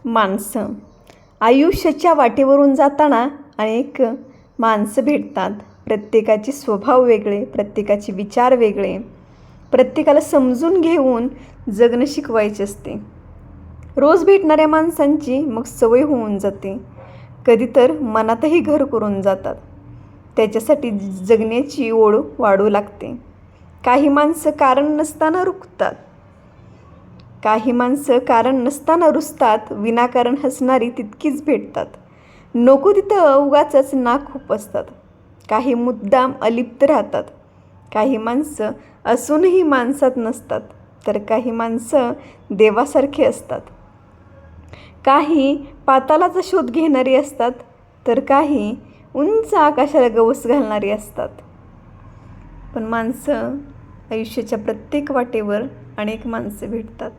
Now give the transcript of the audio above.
माणसं. आयुष्याच्या वाटेवरून जाताना अनेक माणसं भेटतात. प्रत्येकाचे स्वभाव वेगळे, प्रत्येकाचे विचार वेगळे. प्रत्येकाला समजून घेऊन जगणं शिकवायचे असते. रोज भेटणाऱ्या माणसांची मग सवय होऊन जाते. कधी तर मनातही घर करून जातात. त्याच्यासाठी जगण्याची ओढ वाढू लागते. काही माणसं कारण नसताना रुखतात. काही माणसं कारण नसताना रुसतात. विनाकारण हसणारी तितकीच भेटतात. नको तिथं उगाचच नाक खुपसतात. काही मुद्दाम अलिप्त राहतात. काही माणसं असूनही माणसात नसतात, तर काही माणसं देवासारखी असतात. काही पातालाचा शोध घेणारी असतात, तर काही उंच आकाशाला गवस घालणारी असतात. पण माणसं आयुष्याच्या प्रत्येक वाटेवर अनेक माणसं भेटतात.